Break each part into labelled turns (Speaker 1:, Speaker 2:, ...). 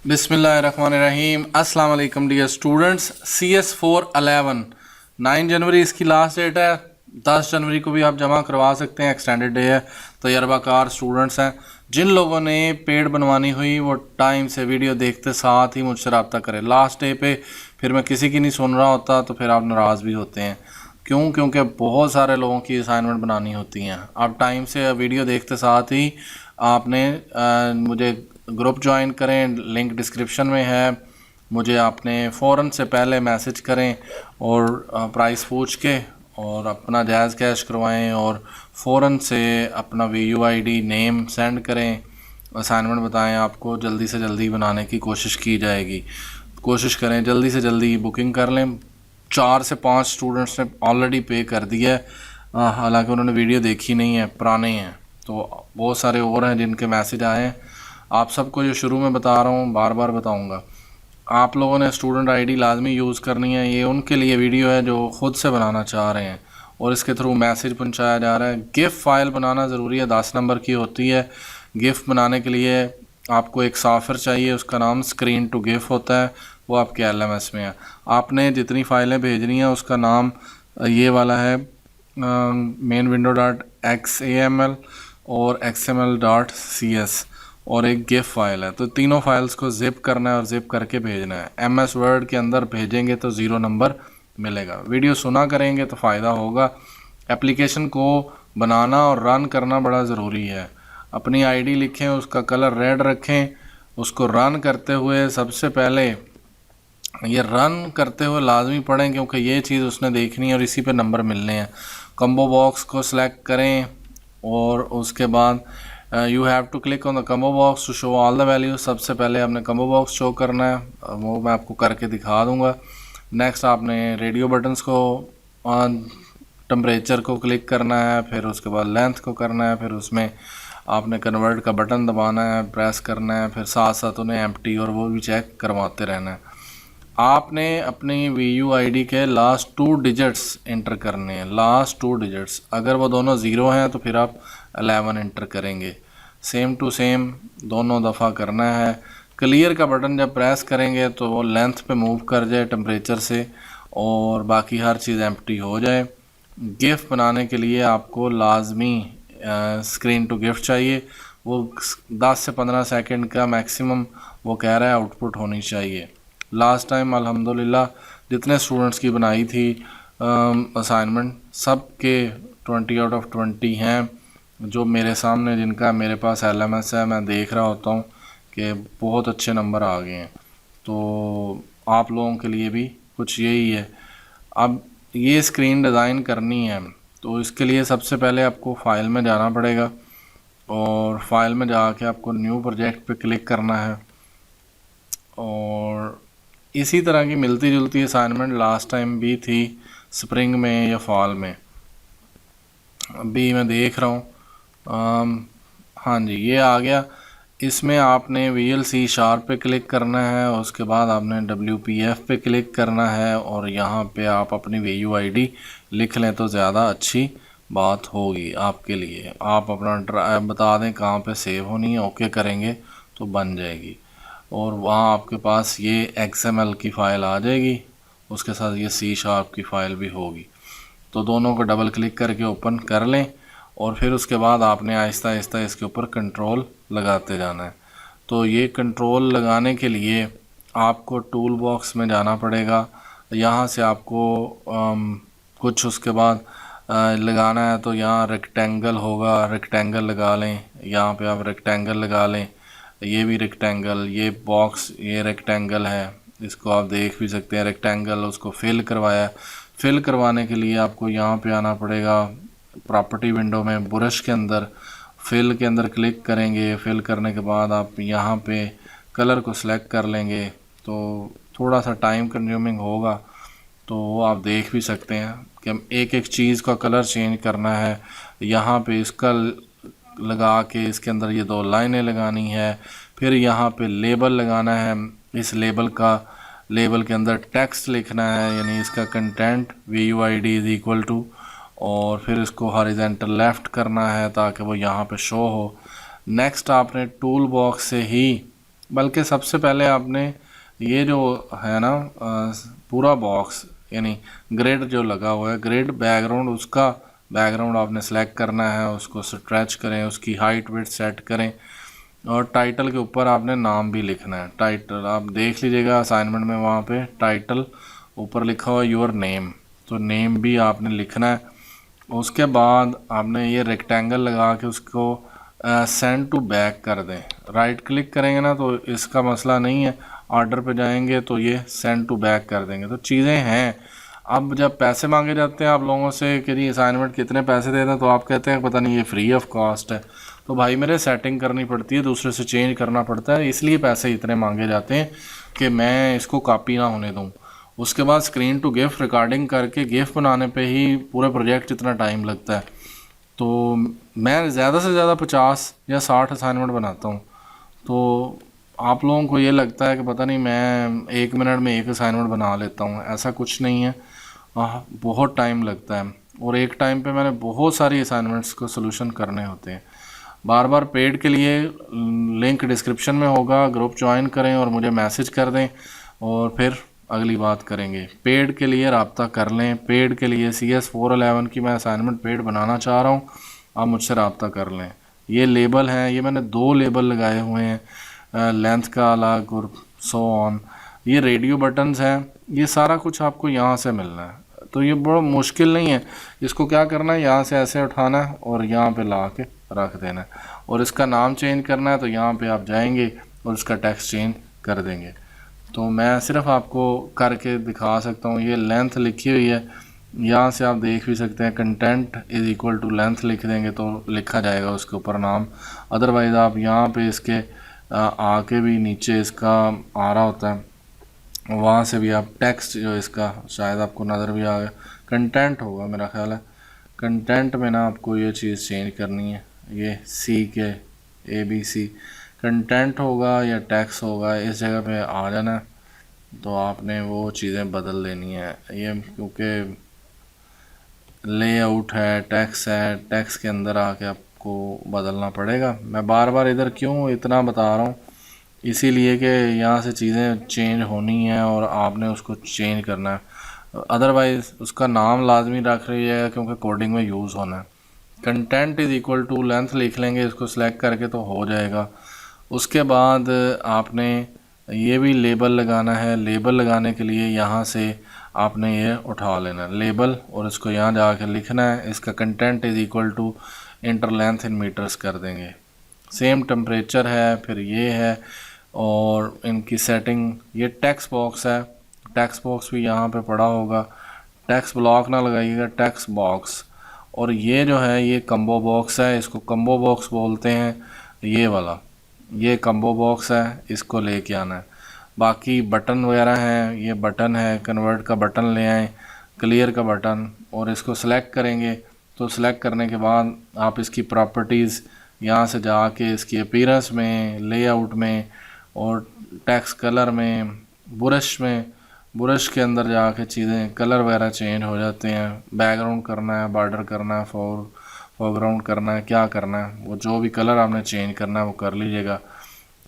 Speaker 1: बिस्मिल्लाहिर्रहमानिर्रहीम। अस्सलाम वालेकुम डियर स्टूडेंट्स। CS411 9 जनवरी इसकी लास्ट डेट है। 10 जनवरी को भी आप जमा करवा सकते हैं, एक्सटेंडेड डे है। तजर्बाकार स्टूडेंट्स हैं। जिन लोगों ने पेड बनवानी हुई वो टाइम से वीडियो देखते साथ ही मुझसे रब्ता करें। लास्ट डे पे फिर मैं किसी की नहीं सुन रहा होता तो फिर आप नाराज़ भी होते हैं। क्यों? क्योंकि बहुत सारे लोगों की असाइनमेंट बनानी होती हैं। आप टाइम से वीडियो देखते साथ ही आपने मुझे ग्रुप ज्वाइन करें, लिंक डिस्क्रिप्शन में है। मुझे आपने फ़ौरन से पहले मैसेज करें और प्राइस पूछ के और अपना जायज़ कैश करवाएं और फ़ौरन से अपना VUID नेम सेंड करें। असाइनमेंट बताएं, आपको जल्दी से जल्दी बनाने की कोशिश की जाएगी। कोशिश करें जल्दी से जल्दी बुकिंग कर लें। 4 से 5 स्टूडेंट्स ने ऑलरेडी पे कर दिया है, हालांकि उन्होंने वीडियो देखी नहीं है, पुराने हैं। तो बहुत सारे और हैं जिनके मैसेज आए हैं। आप सबको जो शुरू में बता रहा हूँ बार बार बताऊँगा। आप लोगों ने स्टूडेंट आईडी लाजमी यूज़ करनी है। ये उनके लिए वीडियो है जो ख़ुद से बनाना चाह रहे हैं और इसके थ्रू मैसेज पहुंचाया जा रहा है। गिफ फाइल बनाना ज़रूरी है, 10 नंबर की होती है। गिफ बनाने के लिए आपको एक सॉफ्टवेयर चाहिए, उसका नाम स्क्रीन टू गिफ होता है। वो आपके LMS में है। आपने जितनी फ़ाइलें भेजनी है उसका नाम ये वाला है, main-window.xaml और xml.cs और एक गिफ फाइल है। तो तीनों फाइल्स को ज़िप करना है और ज़िप करके भेजना है। MS वर्ड के अंदर भेजेंगे तो 0 नंबर मिलेगा। वीडियो सुना करेंगे तो फ़ायदा होगा। एप्लीकेशन को बनाना और रन करना बड़ा ज़रूरी है। अपनी ID लिखें, उसका कलर रेड रखें। उसको रन करते हुए सबसे पहले ये रन करते हुए लाजमी पढ़ें, क्योंकि ये चीज़ उसने देखनी है और इसी पे नंबर मिलने हैं। कम्बो बॉक्स को सिलेक्ट करें और उसके बाद you have to click on the combo box to show all the values. सबसे पहले आपने कम्बो बॉक्स शो करना है, वो मैं आपको करके दिखा दूंगा। नेक्स्ट आपने रेडियो बटन्स को, टेम्परेचर को क्लिक करना है, फिर उसके बाद लेंथ को करना है, फिर उसमें आपने कन्वर्ट का बटन दबाना है, प्रेस करना है, फिर साथ साथ उन्हें एम्प्टी और वो भी चेक करवाते रहना है। आपने अपनी VUID के लास्ट 2 डिजिट्स इंटर करने हैं। लास्ट 2 डिजिट्स अगर वो दोनों ज़ीरो हैं तो फिर आप 11 इंटर करेंगे। सेम टू सेम दोनों दफ़ा करना है। क्लियर का बटन जब प्रेस करेंगे तो वो लेंथ पे मूव कर जाए टेम्परेचर से और बाकी हर चीज़ एम्प्टी हो जाए। गिफ्ट बनाने के लिए आपको लाजमी स्क्रीन टू गिफ्ट चाहिए। वो 10 से 15 सेकंड का मैक्सिमम वो कह रहा है आउटपुट होनी चाहिए। लास्ट टाइम अल्हम्दुलिल्लाह जितने स्टूडेंट्स की बनाई थी असाइनमेंट, सब के 20 आउट ऑफ 20 हैं जो मेरे सामने, जिनका मेरे पास LMS है। मैं देख रहा होता हूँ कि बहुत अच्छे नंबर आ गए हैं। तो आप लोगों के लिए भी कुछ यही है। अब ये स्क्रीन डिज़ाइन करनी है तो इसके लिए सबसे पहले आपको फ़ाइल में जाना पड़ेगा और फाइल में जाके आपको न्यू प्रोजेक्ट पे क्लिक करना है। और इसी तरह की मिलती जुलती असाइनमेंट लास्ट टाइम भी थी, स्प्रिंग में या फॉल में। अभी मैं देख रहा हूँ, हाँ जी ये आ गया। इसमें आपने VLC# पे क्लिक करना है, उसके बाद आपने WPF पे क्लिक करना है और यहाँ पे आप अपनी VUID लिख लें तो ज़्यादा अच्छी बात होगी आपके लिए। आप अपना बता दें कहाँ पे सेव होनी है, ओके करेंगे तो बन जाएगी और वहाँ आपके पास ये XML की फ़ाइल आ जाएगी, उसके साथ ये C# की फ़ाइल भी होगी। तो दोनों को डबल क्लिक करके ओपन कर लें और फिर उसके बाद आपने आहिस्ता आहिस्ता इसके ऊपर कंट्रोल लगाते जाना है। तो ये कंट्रोल लगाने के लिए आपको टूल बॉक्स में जाना पड़ेगा। यहाँ से आपको कुछ उसके बाद लगाना है। तो यहाँ रेक्टेंगल होगा, रेक्टेंगल लगा लें। यहाँ पे आप रेक्टेंगल लगा लें, ये भी रेक्टेंगल, ये बॉक्स ये रेक्टेंगल है, इसको आप देख भी सकते हैं रेक्टेंगल। उसको फिल करवाया। फिल करवाने के लिए आपको यहाँ पे आना पड़ेगा, प्रॉपर्टी विंडो में ब्रश के अंदर फिल के अंदर क्लिक करेंगे। फिल करने के बाद आप यहाँ पे कलर को सिलेक्ट कर लेंगे। तो थोड़ा सा टाइम कंज्यूमिंग होगा, तो वो आप देख भी सकते हैं कि एक एक चीज़ का कलर चेंज करना है। यहाँ पे इसका लगा के इसके अंदर ये 2 लाइनें लगानी है। फिर यहाँ पे लेबल लगाना है। इस लेबल के अंदर टेक्स्ट लिखना है, यानी इसका content VUID is equal to, और फिर इसको हॉरिजॉन्टल लेफ़्ट करना है ताकि वो यहाँ पे शो हो। नेक्स्ट आपने टूल बॉक्स से ही बल्कि सबसे पहले आपने ये जो है ना पूरा बॉक्स यानी ग्रिड जो लगा हुआ है, ग्रिड बैकग्राउंड, उसका बैकग्राउंड आपने सेलेक्ट करना है, उसको स्ट्रेच करें, उसकी हाइट विड्थ सेट करें, और टाइटल के ऊपर आपने नाम भी लिखना है। टाइटल आप देख लीजिएगा असाइनमेंट में, वहाँ पे टाइटल ऊपर लिखा हुआ योर नेम, तो नेम भी आपने लिखना है। उसके बाद आपने ये रेक्टेंगल लगा के उसको सेंड टू बैक कर दें। राइट क्लिक करेंगे ना तो इसका मसला नहीं है, ऑर्डर पे जाएंगे तो ये सेंड टू बैक कर देंगे। तो चीज़ें हैं। अब जब पैसे मांगे जाते हैं आप लोगों से कि जी असाइनमेंट कितने पैसे देते हैं, तो आप कहते हैं पता नहीं ये फ्री ऑफ कॉस्ट है। तो भाई मेरे सेटिंग करनी पड़ती है, दूसरे से चेंज करना पड़ता है, इसलिए पैसे इतने मांगे जाते हैं कि मैं इसको कॉपी ना होने दूँ। उसके बाद स्क्रीन टू गिफ रिकॉर्डिंग करके गिफ बनाने पे ही पूरे प्रोजेक्ट इतना टाइम लगता है। तो मैं ज़्यादा से ज़्यादा 50 या 60 असाइनमेंट बनाता हूँ। तो आप लोगों को ये लगता है कि पता नहीं मैं 1 मिनट में एक असाइनमेंट बना लेता हूँ, ऐसा कुछ नहीं है। बहुत टाइम लगता है, और एक टाइम पे मैंने बहुत सारी असाइनमेंट्स को सोल्यूशन करने होते हैं। बार बार पेड के लिए लिंक डिस्क्रिप्शन में होगा, ग्रुप ज्वाइन करें और मुझे मैसेज कर दें, और फिर अगली बात करेंगे। पेड के लिए रब्ता कर लें। पेड के लिए CS411 की मैं असाइनमेंट पेड बनाना चाह रहा हूँ, आप मुझसे रब्ता कर लें। ये लेबल हैं, ये मैंने 2 लेबल लगाए हुए हैं, लेंथ का अलग और सो ऑन। ये रेडियो बटन्स हैं, ये सारा कुछ आपको यहाँ से मिलना है। तो ये बड़ा मुश्किल नहीं है, इसको क्या करना है, यहाँ से ऐसे उठाना है और यहाँ पे ला के रख देना है, और इसका नाम चेंज करना है तो यहाँ पे आप जाएंगे और इसका टेक्स्ट चेंज कर देंगे। तो मैं सिर्फ आपको करके दिखा सकता हूँ। ये लेंथ लिखी हुई है, यहाँ से आप देख भी सकते हैं, content is equal to length लिख देंगे तो लिखा जाएगा उसके ऊपर नाम। अदरवाइज़ आप यहाँ पे इसके आके भी नीचे इसका आ रहा होता है, वहाँ से भी आप टेक्स्ट जो इसका शायद आपको नज़र भी आ गया, कंटेंट होगा मेरा ख्याल है। कंटेंट में ना आपको ये चीज़ चेंज करनी है, ये C के ABC कंटेंट होगा या टैक्स होगा, इस जगह पे आ जाना है। तो आपने वो चीज़ें बदल लेनी है, ये क्योंकि लेआउट है, टैक्स है, टैक्स के अंदर आके आपको बदलना पड़ेगा। मैं बार बार इधर क्यों इतना बता रहा हूँ, इसीलिए कि यहाँ से चीज़ें चेंज होनी है और आपने उसको चेंज करना है। अदरवाइज़ उसका नाम लाजमी रख लीजिएगा क्योंकि कोडिंग में यूज़ होना है। Content is equal to length लिख लेंगे, इसको सिलेक्ट करके तो हो जाएगा। उसके बाद आपने ये भी लेबल लगाना है। लेबल लगाने के लिए यहाँ से आपने ये उठा लेना लेबल, और इसको यहाँ जाकर लिखना है। इसका content is equal to enter length in metres कर देंगे। सेम टेम्परेचर है, फिर ये है, और इनकी सेटिंग, ये टेक्स्ट बॉक्स है, टेक्स्ट बॉक्स भी यहाँ पे पड़ा होगा। टेक्स्ट ब्लॉक ना लगाइएगा, टेक्स्ट बॉक्स। और ये जो है ये कम्बो बॉक्स है, इसको कम्बो बॉक्स बोलते हैं। ये वाला ये कम्बो बॉक्स है, इसको लेके आना है। बाकी बटन वगैरह हैं, ये बटन है, कन्वर्ट का बटन ले आएँ, क्लियर का बटन, और इसको सेलेक्ट करेंगे। तो सेलेक्ट करने के बाद आप इसकी प्रॉपर्टीज़ यहाँ से जाके इसकी अपीयरेंस में, लेआउट में, और टेक्स्ट कलर में, ब्रश ब्रश के अंदर जाके चीज़ें कलर वगैरह चेंज हो जाते हैं। बैकग्राउंड करना है, बॉर्डर करना है, फोरग्राउंड करना है, क्या करना है, वो जो भी कलर आपने चेंज करना है वो कर लीजिएगा।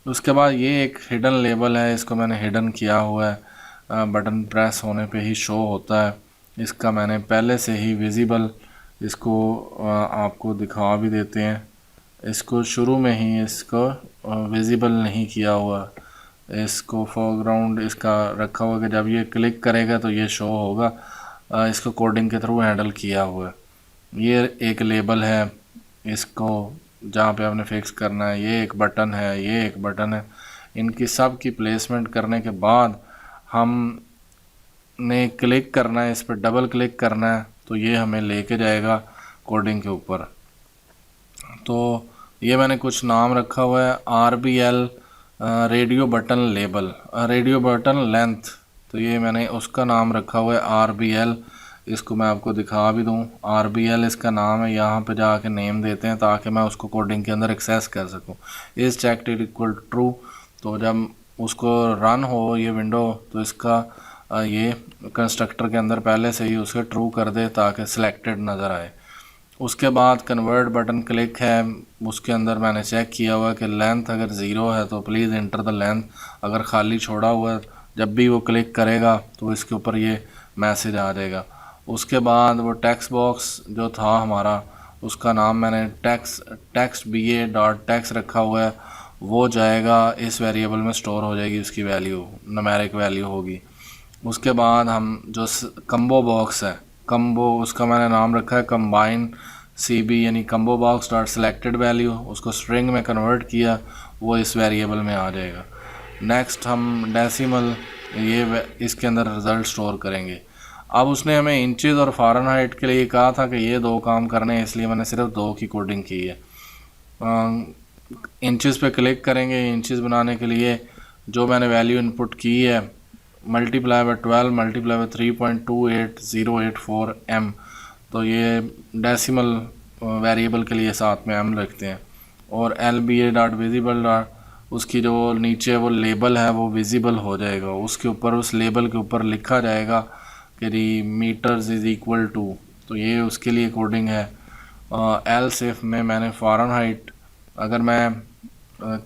Speaker 1: उसके बाद ये एक हिडन लेबल है, इसको मैंने हिडन किया हुआ है, बटन प्रेस होने पे ही शो होता है। इसका मैंने पहले से ही विजिबल इसको आपको दिखा भी देते हैं। इसको शुरू में ही इसको विजिबल नहीं किया हुआ, इसको फोरग्राउंड इसका रखा हुआ कि जब ये क्लिक करेगा तो ये शो होगा। इसको कोडिंग के थ्रू हैंडल किया हुआ है। ये एक लेबल है, इसको जहाँ पे आपने फिक्स करना है। ये एक बटन है, ये एक बटन है। इनकी सब की प्लेसमेंट करने के बाद हमने क्लिक करना है, इस पर डबल क्लिक करना है, तो ये हमें लेके जाएगा कोडिंग के ऊपर। तो ये मैंने कुछ नाम रखा हुआ है, RBL radio button label, radio button length, तो ये मैंने उसका नाम रखा हुआ है RBL। इसको मैं आपको दिखा भी दूँ, RBL इसका नाम है। यहाँ पे जाके नेम देते हैं ताकि मैं उसको कोडिंग के अंदर एक्सेस कर सकूँ। इज़ चेक्ड इक्वल ट्रू, तो जब उसको रन हो ये विंडो तो इसका ये कंस्ट्रक्टर के अंदर पहले से ही उसे ट्रू कर दे ताकि सिलेक्टेड नज़र आए। उसके बाद कन्वर्ट बटन क्लिक है, उसके अंदर मैंने चेक किया हुआ है कि लेंथ अगर ज़ीरो है तो प्लीज़ इंटर द लेंथ, अगर खाली छोड़ा हुआ है जब भी वो क्लिक करेगा तो इसके ऊपर ये मैसेज आ जाएगा। उसके बाद वो टेक्स्ट बॉक्स जो था हमारा, उसका नाम मैंने टेक्स्ट BA.text रखा हुआ है, वो जाएगा इस वेरिएबल में स्टोर हो जाएगी, उसकी वैल्यू न्यूमेरिक वैल्यू होगी। उसके बाद हम जो कम्बो बॉक्स है, कम्बो उसका मैंने नाम रखा है कंबाइन CB, यानी combo box dot selected value, उसको स्ट्रिंग में कन्वर्ट किया, वो इस वेरिएबल में आ जाएगा। नेक्स्ट हम डेसिमल ये इसके अंदर रिज़ल्ट स्टोर करेंगे। अब उसने हमें इंचज़ और फ़ारेनहाइट के लिए कहा था कि ये दो काम करने हैं, इसलिए मैंने सिर्फ दो की कोडिंग की है। इंचज़ पे क्लिक करेंगे, इंचज़ बनाने के लिए जो मैंने वैल्यू इनपुट की है, multiply by 12 multiply by 3.28084 m, तो ये डेसिमल वेरिएबल के लिए साथ में m रखते हैं। और LBA.visible उसकी जो नीचे वो लेबल है वो विजिबल हो जाएगा, उसके ऊपर उस लेबल के ऊपर लिखा जाएगा कि मीटर्स इज़ इक्वल टू, तो ये उसके लिए कोडिंग है। एल्स इफ में मैंने फ़ारेनहाइट, अगर मैं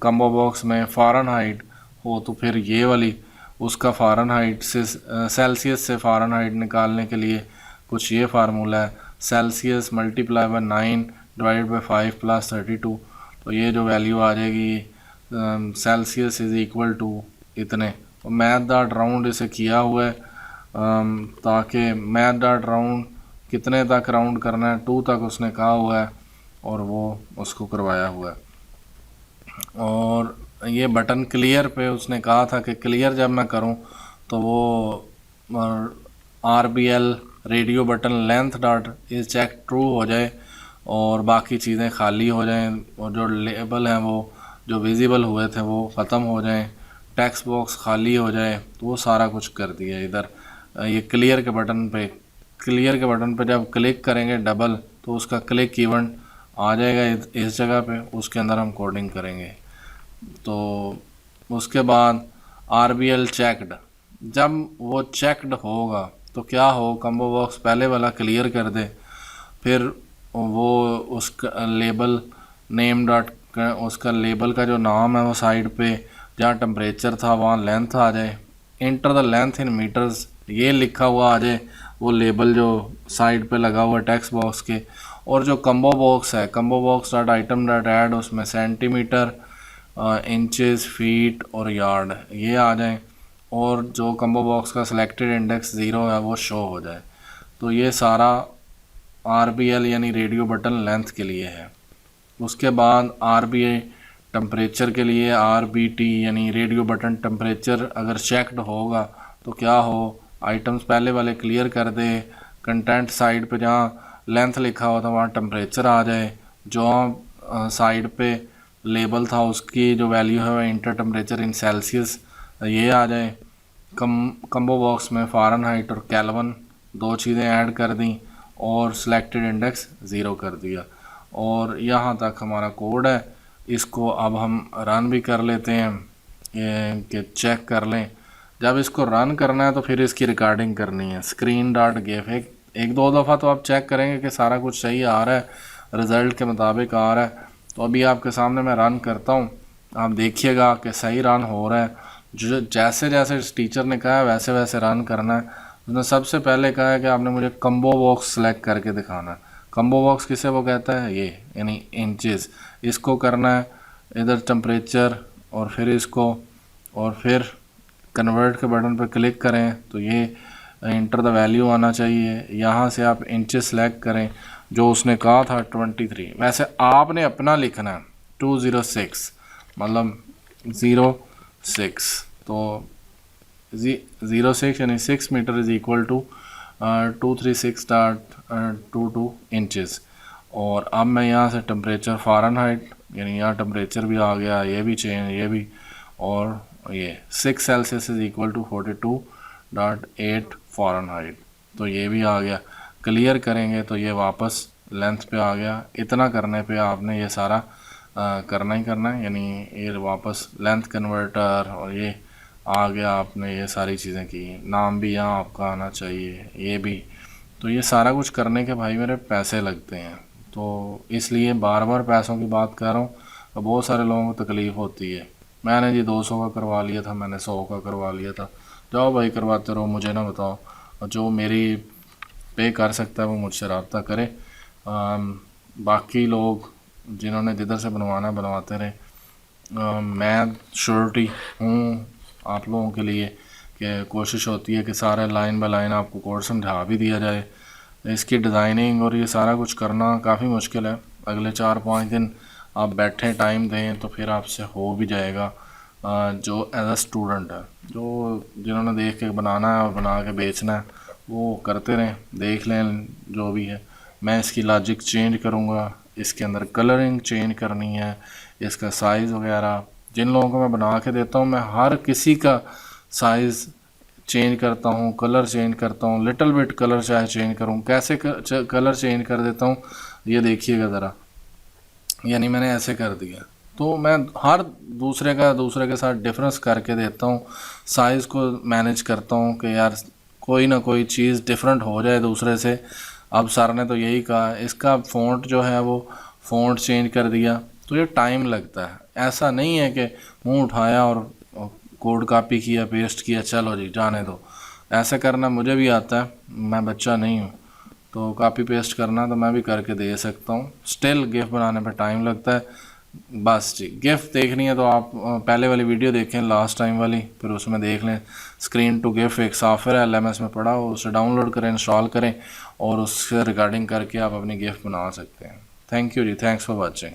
Speaker 1: कम्बो बॉक्स में फ़ारेनहाइट हो तो फिर ये वाली उसका फ़ारेनहाइट से सेल्सियस से फ़ारेनहाइट निकालने के लिए कुछ ये फार्मूला है, Celsius multiply by 9 divide by 5 plus 32, तो ये जो वैल्यू आ जाएगी सेल्सियस इज़ इक्वल टू इतने। मैथ डॉट राउंड इसे किया हुआ है ताकि मैथ डॉट राउंड कितने तक राउंड करना है, 2 तक उसने कहा हुआ है और वो उसको करवाया हुआ है। और ये बटन क्लियर पे उसने कहा था कि क्लियर जब मैं करूं तो वो RBL radio button length dot is check true हो जाए और बाकी चीज़ें खाली हो जाएं, और जो लेबल हैं वो जो विजिबल हुए थे वो ख़त्म हो जाएं, टेक्स्ट बॉक्स खाली हो जाए, तो वो सारा कुछ कर दिया इधर। ये क्लियर के बटन पे जब क्लिक करेंगे डबल तो उसका क्लिक इवेंट आ जाएगा इस जगह पे, उसके अंदर हम कोडिंग करेंगे। तो उसके बाद RBL चेक्ड, जब वो चेक्ड होगा तो क्या हो, कम्बो बॉक्स पहले वाला क्लियर कर दे, फिर वो उसका लेबल नेम डॉट उसका लेबल का जो नाम है वो साइड पे जहाँ टेम्परेचर था वहाँ लेंथ आ जाए, enter the length in metres ये लिखा हुआ आ जाए, वो लेबल जो साइड पे लगा हुआ है टेक्स्ट बॉक्स के। और जो कम्बो बॉक्स है, combo box dot item dot add, उसमें सेंटीमीटर, इंचेस, फीट और यार्ड ये आ जाए, और जो कम्बो बॉक्स का सिलेक्टेड इंडेक्स 0 है वो शो हो जाए। तो ये सारा RBL यानी रेडियो बटन लेंथ के लिए है। उसके बाद RBA टेम्परेचर के लिए RBT यानी रेडियो बटन टेम्परेचर अगर चेक्ड होगा तो क्या हो, आइटम्स पहले वाले क्लियर कर दे, कंटेंट साइड पे जहाँ लेंथ लिखा हुआ था वहाँ टेम्परेचर आ जाए, जो साइड पे लेबल था उसकी जो वैल्यू है वह इंटर टेम्परेचर इन सेल्सियस ये आ जाए। कम्बो बॉक्स में फ़ारेनहाइट और केल्विन दो चीज़ें ऐड कर दी और सिलेक्टेड इंडेक्स 0 कर दिया। और यहाँ तक हमारा कोड है, इसको अब हम रन भी कर लेते हैं कि चेक कर लें। जब इसको रन करना है तो फिर इसकी रिकॉर्डिंग करनी है, स्क्रीन डॉट गेफ एक दो दफ़ा तो आप चेक करेंगे कि सारा कुछ सही आ रहा है, रिज़ल्ट के मुताबिक आ रहा है। तो अभी आपके सामने मैं रन करता हूँ, आप देखिएगा कि सही रन हो रहा है। जो जैसे जैसे टीचर ने कहा है वैसे वैसे रन करना है। उसने सबसे पहले कहा है कि आपने मुझे कम्बो बॉक्स सेलेक्ट करके दिखाना है। कम्बो बॉक्स किसे वो कहता है, ये यानी इंचेस, इसको करना है, इधर टेम्परेचर और फिर इसको, और फिर कन्वर्ट के बटन पर क्लिक करें तो ये इंटर द वैल्यू आना चाहिए। यहाँ से आप इंचेस सेलेक्ट करें जो उसने कहा था 23, वैसे आपने अपना लिखना है 206 मतलब 06, तो 06 यानी 6 metre is equal to 236.22 inches. और अब मैं यहाँ से टेम्परेचर फ़ारेनहाइट यानी यहाँ टेम्परेचर भी आ गया, ये भी चेंज, ये भी, और ये 6 Celsius is equal to 42.8 Fahrenheit, तो ये भी आ गया। क्लियर करेंगे तो ये वापस लेंथ पे आ गया। इतना करने पे आपने ये सारा करना ही करना है, यानी ये वापस लेंथ कन्वर्टर और ये आ गया, आपने ये सारी चीज़ें की, नाम भी यहाँ आपका आना चाहिए, ये भी। तो ये सारा कुछ करने के भाई मेरे पैसे लगते हैं, तो इसलिए बार बार पैसों की बात कर रहा हूँ। तो बहुत सारे लोगों को तकलीफ़ होती है। मैंने जी 200 का करवा लिया था, मैंने 100 का करवा लिया था। जाओ भाई करवाते रहो, मुझे ना बताओ। और जो मेरी पे कर सकता है वो मुझसे रब्ता करे। बाकी लोग जिन्होंने जिधर से बनवाना बनवाते रहे। मैं श्योरिटी हूँ आप लोगों के लिए कि कोशिश होती है कि सारा लाइन बाय लाइन आपको कोड समझा भी दिया जाए। इसकी डिज़ाइनिंग और ये सारा कुछ करना काफ़ी मुश्किल है। अगले 4-5 दिन आप बैठें, टाइम दें, तो फिर आपसे हो भी जाएगा। जो एज अ स्टूडेंट है, जो जिन्होंने देख के बनाना है और बना के बेचना है, वो करते रहें, देख लें जो भी है। मैं इसकी लॉजिक चेंज करूँगा, इसके अंदर कलरिंग चेंज करनी है, इसका साइज़ वगैरह। जिन लोगों को मैं बना के देता हूँ, मैं हर किसी का साइज़ चेंज करता हूँ, कलर चेंज करता हूँ, लिटिल बिट कलर चाहे चेंज करूँ। कैसे कलर चेंज कर देता हूँ ये देखिएगा ज़रा। यानी मैंने ऐसे कर दिया, तो मैं हर दूसरे के साथ डिफरेंस करके देता हूँ। साइज़ को मैनेज करता हूँ कि यार कोई ना कोई चीज़ डिफरेंट हो जाए दूसरे से। अब सर ने तो यही कहा, इसका फ़ॉन्ट जो है वो फ़ॉन्ट चेंज कर दिया, तो ये टाइम लगता है। ऐसा नहीं है कि मुंह उठाया और कोड कॉपी किया, पेस्ट किया, चलो जी जाने दो। ऐसे करना मुझे भी आता है, मैं बच्चा नहीं हूँ। तो कॉपी पेस्ट करना तो मैं भी करके दे सकता हूँ। स्टिल गिफ्ट बनाने पे टाइम लगता है। बस जी, गिफ्ट देखनी है तो आप पहले वाली वीडियो देखें, लास्ट टाइम वाली, फिर उसमें देख लें। स्क्रीन टू गिफ्ट एक सॉफ्टवेयर है, LMS में पड़ा हो, उसे डाउनलोड करें, इंस्टॉल करें और उससे रिगार्डिंग करके आप अपनी गिफ्ट बना सकते हैं। थैंक यू जी, थैंक्स फॉर वॉचिंग।